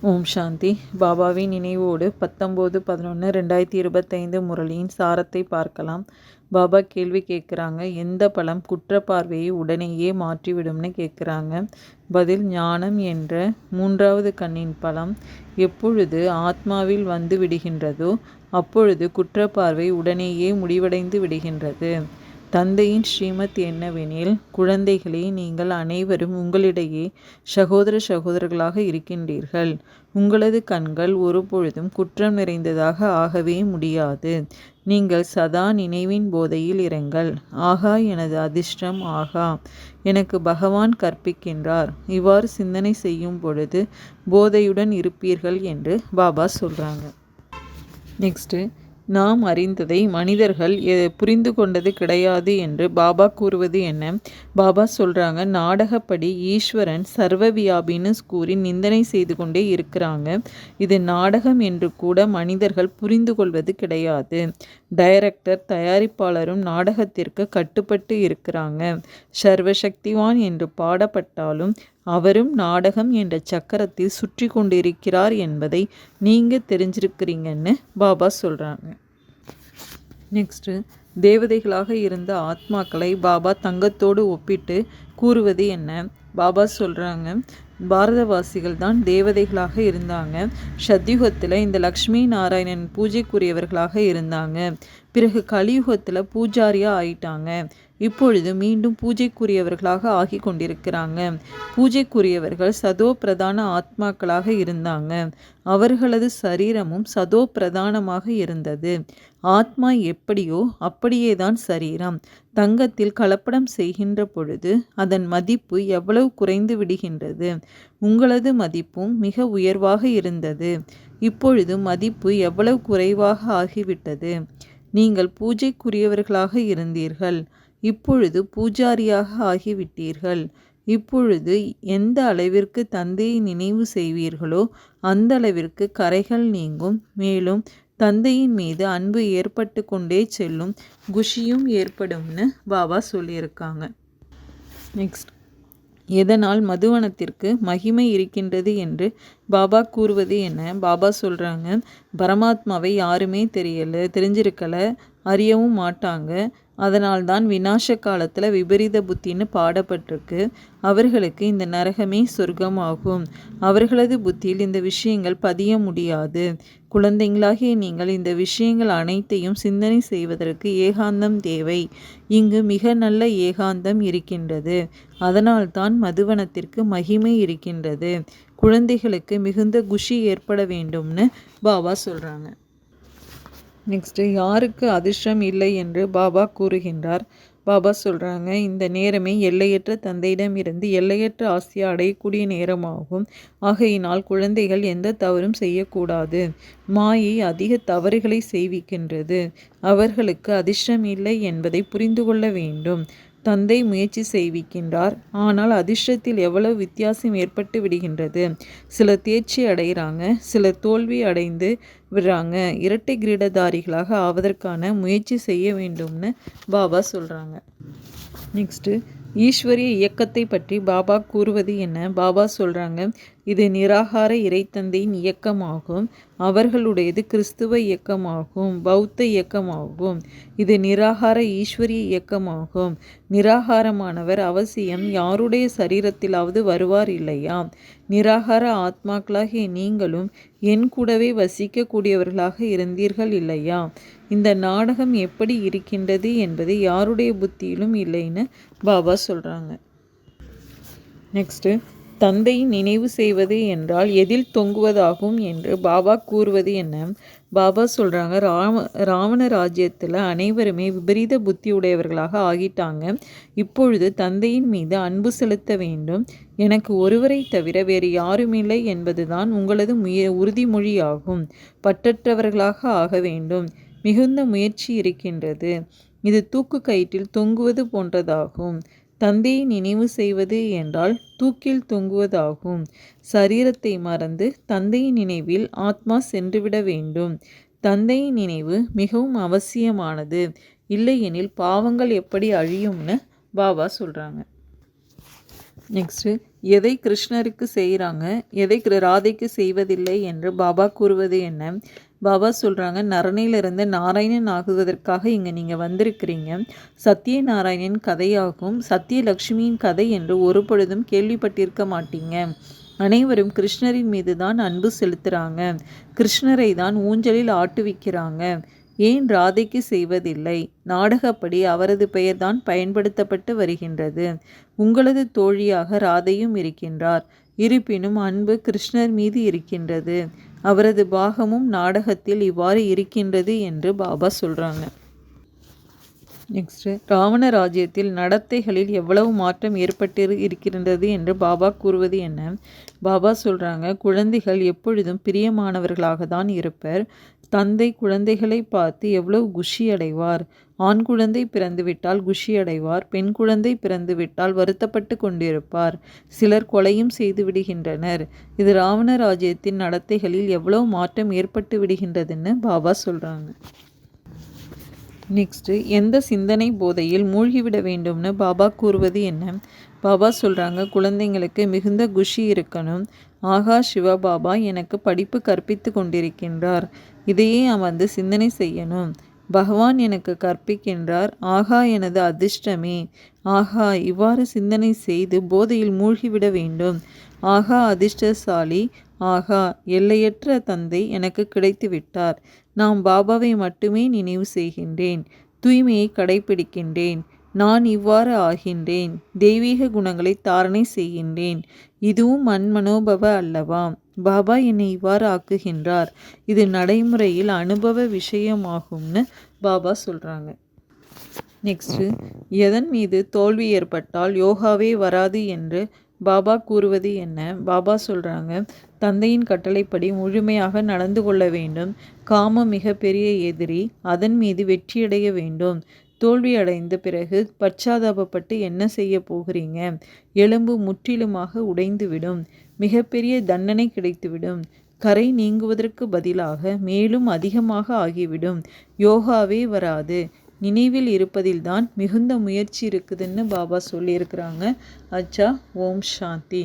ஓம் சாந்தி. பாபாவின் நினைவோடு 19/11/2025 முரளியின் சாரத்தை பார்க்கலாம். பாபா கேள்வி கேட்குறாங்க, எந்த பலம் குற்ற பார்வையை உடனேயே மாற்றிவிடும்னு கேட்குறாங்க. பதில், ஞானம் என்ற 3வது கண்ணின் பலம் எப்பொழுது ஆத்மாவில் வந்து விடுகின்றதோ அப்பொழுது குற்ற பார்வை உடனேயே முடிவடைந்து விடுகின்றது. தந்தையின் ஸ்ரீமத் என்னவெனில், குழந்தைகளே, நீங்கள் அனைவரும் உங்களிடையே சகோதரர்களாக இருக்கின்றீர்கள். உங்களது கண்கள் ஒருபொழுதும் குற்றம் நிறைந்ததாக ஆகவே முடியாது. நீங்கள் சதா நினைவின் போதையில் இருங்கள். ஆகா, எனது அதிர்ஷ்டம்! ஆகா, எனக்கு பகவான் கற்பிக்கின்றார். இவ்வாறு சிந்தனை செய்யும் பொழுது போதையுடன் இருப்பீர்கள் என்று பாபா சொல்கிறாங்க. நெக்ஸ்ட்டு, நாம் அறிந்ததை மனிதர்கள் புரிந்து கொண்டது கிடையாது என்று பாபா கூறுவது என்ன? பாபா சொல்கிறாங்க, நாடகப்படி ஈஸ்வரன் சர்வவியாபின்னு கூறி நிந்தனை செய்து கொண்டே இருக்கிறாங்க. இது நாடகம் என்று கூட மனிதர்கள் புரிந்து கொள்வது கிடையாது. டைரக்டர், தயாரிப்பாளரும் நாடகத்திற்கு கட்டுப்பட்டு இருக்கிறாங்க. சர்வசக்திவான் என்று பாடப்பட்டாலும் அவரும் நாடகம் என்ற சக்கரத்தில் சுற்றி கொண்டிருக்கிறார் என்பதை நீங்கள் தெரிஞ்சிருக்கிறீங்கன்னு பாபா சொல்கிறாங்க. நெக்ஸ்ட்டு, தேவதைகளாக இருந்த ஆத்மாக்களை பாபா தங்கத்தோடு ஒப்பிட்டு கூறுவது என்ன? பாபா சொல்கிறாங்க, பாரதவாசிகள் தான் தேவதைகளாக இருந்தாங்க. சத்யுகத்தில் இந்த லக்ஷ்மி நாராயணன் பூஜைக்குரியவர்களாக இருந்தாங்க. பிறகு கலியுகத்தில் பூஜாரியாக ஆயிட்டாங்க. இப்பொழுது மீண்டும் பூஜைக்குரியவர்களாக ஆகி கொண்டிருக்கிறாங்க. பூஜைக்குரியவர்கள் சதோ பிரதான ஆத்மாக்களாக இருந்தாங்க. அவர்களது சரீரமும் சதோ பிரதானமாக இருந்தது. ஆத்மா எப்படியோ அப்படியே தான் சரீரம். தங்கத்தில் கலப்படம் செய்கின்ற பொழுது அதன் மதிப்பு எவ்வளவு குறைந்து விடுகின்றது. உங்களது மதிப்பும் மிக உயர்வாக இருந்தது. இப்பொழுது மதிப்பு எவ்வளவு குறைவாக ஆகிவிட்டது. நீங்கள் பூஜைக்குரியவர்களாக இருந்தீர்கள். இப்பொழுது பூஜாரியாக ஆகிவிட்டீர்கள். இப்பொழுது எந்த அளவிற்கு தந்தையை நினைவு செய்வீர்களோ அந்த அளவிற்கு கரைகள் நீங்கும். மேலும் தந்தையின் மீது அன்பு ஏற்பட்டு கொண்டே செல்லும், குஷியும் ஏற்படும்னு பாபா சொல்லியிருக்காங்க. நெக்ஸ்ட், எதனால் மதுவனத்திற்கு மகிமை இருக்கின்றது என்று பாபா கூறுவது என்ன? பாபா சொல்கிறாங்க, பரமாத்மாவை யாருமே தெரிஞ்சிருக்கலை, அறியவும் மாட்டாங்க. அதனால்தான் விநாச காலத்தில் விபரீத புத்தின்னு பாடப்பட்டிருக்கு. அவர்களுக்கு இந்த நரகமே சொர்க்கமாகும். அவர்களது புத்தியில் இந்த விஷயங்கள் பதிய முடியாது. குழந்தைங்களாகிய நீங்கள் இந்த விஷயங்கள் அனைத்தையும் சிந்தனை செய்வதற்கு ஏகாந்தம் தேவை. இங்கு மிக நல்ல ஏகாந்தம் இருக்கின்றது. அதனால்தான் மதுவனத்திற்கு மகிமை இருக்கின்றது. குழந்தைகளுக்கு மிகுந்த குஷி ஏற்பட வேண்டும்னு பாபா சொல்கிறாங்க. நெக்ஸ்ட்டு, யாருக்கு அதிர்ஷ்டம் இல்லை என்று பாபா கூறுகின்றார்? பாபா சொல்கிறாங்க, இந்த நேரமே எல்லையற்ற தந்தையிடமிருந்து எல்லையற்ற ஆசையை அடையக்கூடிய நேரமாகும். ஆகையினால் குழந்தைகள் எந்த தவறும் செய்யக்கூடாது. மாயை அதிக தவறுகளை செய்விக்கின்றது. அவர்களுக்கு அதிர்ஷ்டம் இல்லை என்பதை புரிந்து கொள்ள வேண்டும். தந்தை முயற்சி செய்விக்கின்றார். ஆனால் அதிர்ஷ்டத்தில் எவ்வளவு வித்தியாசம் ஏற்பட்டு விடுகின்றது. சிலர் தேர்ச்சி அடைகிறாங்க, சிலர் தோல்வி அடைந்து விடுறாங்க. இரட்டை கிரீடதாரிகளாக ஆவதற்கான முயற்சி செய்ய வேண்டும்னு பாபா சொல்கிறாங்க. நெக்ஸ்ட்டு, ஈஸ்வரிய இயக்கத்தை பற்றி பாபா கூறுவது என்ன? பாபா சொல்கிறாங்க, இது நிராகார இறைத்தந்தையின் இயக்கமாகும். அவர்களுடையது கிறிஸ்துவ இயக்கமாகும், பௌத்த இயக்கமாகும். இது நிராகார ஈஸ்வரிய இயக்கமாகும். நிராகாரமானவர் அவசியம் யாருடைய சரீரத்திலாவது வருவார் இல்லையா? நிராகார ஆத்மாக்களாகிய நீங்களும் என் கூடவே வசிக்கக்கூடியவர்களாக இருந்தீர்கள் இல்லையா? இந்த நாடகம் எப்படி இருக்கின்றது என்பது யாருடைய புத்தியிலும் இல்லைன்னு பாபா சொல்கிறாங்க. நெக்ஸ்ட்டு, தந்தையை நினைவு செய்வது என்றால் எதில் தொங்குவதாகும் என்று பாபா கூறுவது என்ன? பாபா சொல்கிறாங்க, ராவண ராஜ்யத்தில் அனைவருமே விபரீத புத்தி உடையவர்களாக ஆகிட்டாங்க. இப்பொழுது தந்தையின் மீது அன்பு செலுத்த வேண்டும். எனக்கு ஒருவரை தவிர வேறு யாருமில்லை என்பதுதான் உங்களது உறுதிமொழியாகும். பற்றற்றவர்களாக ஆக வேண்டும். மிகுந்த முயற்சி இருக்கின்றது. இது தூக்கு கயிற்றில் தொங்குவது போன்றதாகும். தந்தையை நினைவு செய்வது என்றால் தூக்கில் தொங்குவதாகும். சரீரத்தை மறந்து தந்தையின் நினைவில் ஆத்மா சென்றுவிட வேண்டும். தந்தையின் நினைவு மிகவும் அவசியமானது. இல்லையெனில் பாவங்கள் எப்படி அழியும்னு பாபா சொல்கிறாங்க. நெக்ஸ்ட்டு எதை கிருஷ்ணருக்கு செய்கிறாங்க, எதை ராதைக்கு செய்வதில்லை என்று பாபா கூறுவது என்ன? பாபா சொல்கிறாங்க, நரனிலிருந்து நாராயணன் ஆகுவதற்காக இங்கே நீங்கள் வந்திருக்கிறீங்க. சத்யநாராயணன் கதையாகும் சத்யலக்ஷ்மியின் கதை என்று ஒரு பொழுதும் கேள்விப்பட்டிருக்க மாட்டீங்க. அனைவரும் கிருஷ்ணரின் மீது தான் அன்பு செலுத்துகிறாங்க. கிருஷ்ணரை தான் ஊஞ்சலில் ஆட்டுவிக்கிறாங்க. ஏன் ராதைக்கு செய்வதில்லை? நாடகப்படி அவரது பெயர்தான் பயன்படுத்தப்பட்டு வருகின்றது. உங்களது தோழியாக ராதையும் இருக்கின்றார். இருப்பினும் அன்பு கிருஷ்ணர் மீது இருக்கின்றது. அவரது பாகமும் நாடகத்தில் இவ்வாறு இருக்கின்றது என்று பாபா சொல்கிறாங்க. நெக்ஸ்ட்டு ராவண ராஜ்யத்தில் நடத்தைகளில் எவ்வளவு மாற்றம் ஏற்பட்டு இருக்கின்றது என்று பாபா கூறுவது என்ன? பாபா சொல்கிறாங்க, குழந்தைகள் எப்பொழுதும் பிரியமானவர்களாக தான் இருப்பர். தந்தை குழந்தைகளை பார்த்து எவ்வளவு குஷி அடைவார். ஆண் குழந்தை பிறந்துவிட்டால் குஷி அடைவார். பெண் குழந்தை பிறந்துவிட்டால் வருத்தப்பட்டு கொண்டிருப்பார். சிலர் கொலையும் செய்து விடுகின்றனர். இது ராவண ராஜ்யத்தின் நடத்தைகளில் எவ்வளவு மாற்றம் ஏற்பட்டு விடுகின்றதுன்னு பாபா சொல்கிறாங்க. நெக்ஸ்ட்டு எந்த சிந்தனை போதையில் மூழ்கிவிட வேண்டும்னு பாபா கூறுவது என்ன? பாபா சொல்கிறாங்க, குழந்தைங்களுக்கு மிகுந்த குஷி இருக்கணும். ஆகா, சிவபாபா எனக்கு படிப்பு கற்பித்து கொண்டிருக்கின்றார். இதையே அவன் சிந்தனை செய்யணும். பகவான் எனக்கு கற்பிக்கின்றார். ஆகா, எனது அதிர்ஷ்டமே. ஆகா, இவ்வாறு சிந்தனை செய்து போதையில் மூழ்கிவிட வேண்டும். ஆகா, அதிர்ஷ்டசாலி. ஆகா, எல்லையற்ற தந்தை எனக்கு கிடைத்து விட்டார். நான் பாபாவை மட்டுமே நினைவு செய்கின்றேன். தூய்மையை கடைபிடிக்கின்றேன். நான் இவ்வாறு ஆகின்றேன். தெய்வீக குணங்களை தாரணை செய்கின்றேன். இதுவும் மன்மனோபவ அல்லவா? பாபா என்னை இவ்வாறு ஆக்குகின்றார். இது நடைமுறையில் அனுபவ விஷயமாகும்னு பாபா சொல்கிறாங்க. நெக்ஸ்ட்டு எதன் மீது தோல்வி ஏற்பட்டால் யோகாவே வராது என்று பாபா கூறுவது என்ன? பாபா சொல்கிறாங்க, தந்தையின் கட்டளைப்படி முழுமையாக நடந்து கொள்ள வேண்டும். காமம் மிக பெரிய எதிரி. அதன் மீது வெற்றியடைய வேண்டும். தோல்வி அடைந்த பிறகு பச்சாதாபப்பட்டு என்ன செய்ய போகிறீங்க? எலும்பு முற்றிலுமாக உடைந்துவிடும். மிகப்பெரிய தண்டனை கிடைத்துவிடும். கரை நீங்குவதற்கு பதிலாக மேலும் அதிகமாக ஆகிவிடும். யோகாவே வராது. நினைவில் இருப்பதில்தான் மிகுந்த முயற்சி இருக்குதுன்னு பாபா சொல்லியிருக்கிறாங்க. அச்சா, ஓம் சாந்தி.